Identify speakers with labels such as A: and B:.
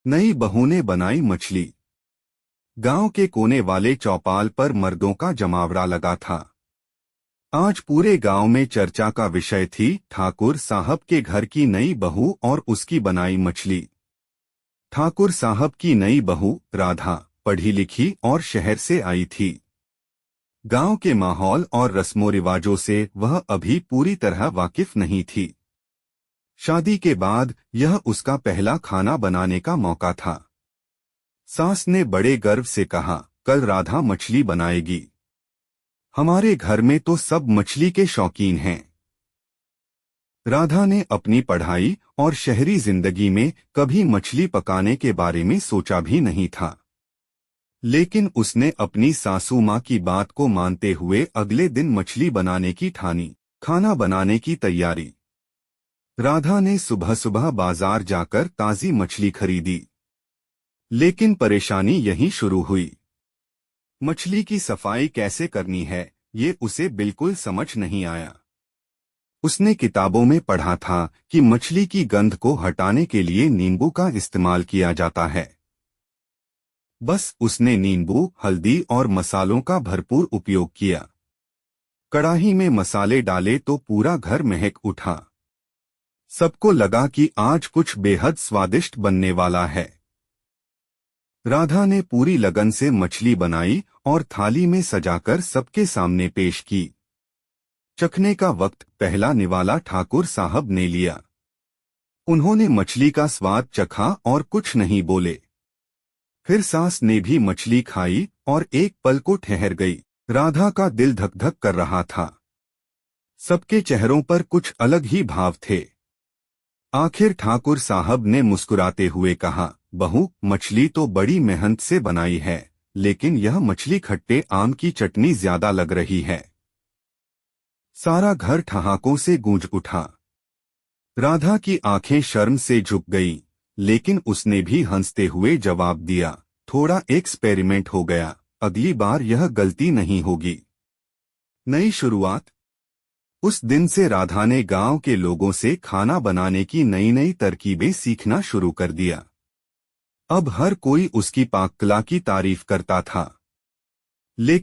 A: नई बहू ने बनाई मछली। गांव के कोने वाले चौपाल पर मर्दों का जमावड़ा लगा था। आज पूरे गांव में चर्चा का विषय थी ठाकुर साहब के घर की नई बहू और उसकी बनाई मछली। ठाकुर साहब की नई बहू राधा पढ़ी लिखी और शहर से आई थी। गांव के माहौल और रस्मों रिवाजों से वह अभी पूरी तरह वाकिफ नहीं थी। शादी के बाद यह उसका पहला खाना बनाने का मौका था। सास ने बड़े गर्व से कहा, कल राधा मछली बनाएगी। हमारे घर में तो सब मछली के शौकीन हैं। राधा ने अपनी पढ़ाई और शहरी जिंदगी में कभी मछली पकाने के बारे में सोचा भी नहीं था, लेकिन उसने अपनी सासू माँ की बात को मानते हुए अगले दिन मछली बनाने की ठानी। खाना बनाने की तैयारी। राधा ने सुबह सुबह बाजार जाकर ताजी मछली खरीदी, लेकिन परेशानी यहीं शुरू हुई। मछली की सफाई कैसे करनी है ये उसे बिल्कुल समझ नहीं आया। उसने किताबों में पढ़ा था कि मछली की गंध को हटाने के लिए नींबू का इस्तेमाल किया जाता है। बस उसने नींबू, हल्दी और मसालों का भरपूर उपयोग किया। कढ़ाई में मसाले डाले तो पूरा घर महक उठा। सबको लगा कि आज कुछ बेहद स्वादिष्ट बनने वाला है। राधा ने पूरी लगन से मछली बनाई और थाली में सजाकर सबके सामने पेश की। चखने का वक्त पहला निवाला ठाकुर साहब ने लिया। उन्होंने मछली का स्वाद चखा और कुछ नहीं बोले। फिर सास ने भी मछली खाई और एक पल को ठहर गई। राधा का दिल धक धक कर रहा था। सबके चेहरों पर कुछ अलग ही भाव थे। आखिर ठाकुर साहब ने मुस्कुराते हुए कहा, बहू, मछली तो बड़ी मेहनत से बनाई है, लेकिन यह मछली खट्टे आम की चटनी ज्यादा लग रही है। सारा घर ठहाकों से गूंज उठा। राधा की आंखें शर्म से झुक गईं, लेकिन उसने भी हंसते हुए जवाब दिया, थोड़ा एक्सपेरिमेंट हो गया, अगली बार यह गलती नहीं होगी। नई शुरुआत। उस दिन से राधा ने गांव के लोगों से खाना बनाने की नई नई तरकीबें सीखना शुरू कर दिया। अब हर कोई उसकी पाककला की तारीफ करता था। लेकिन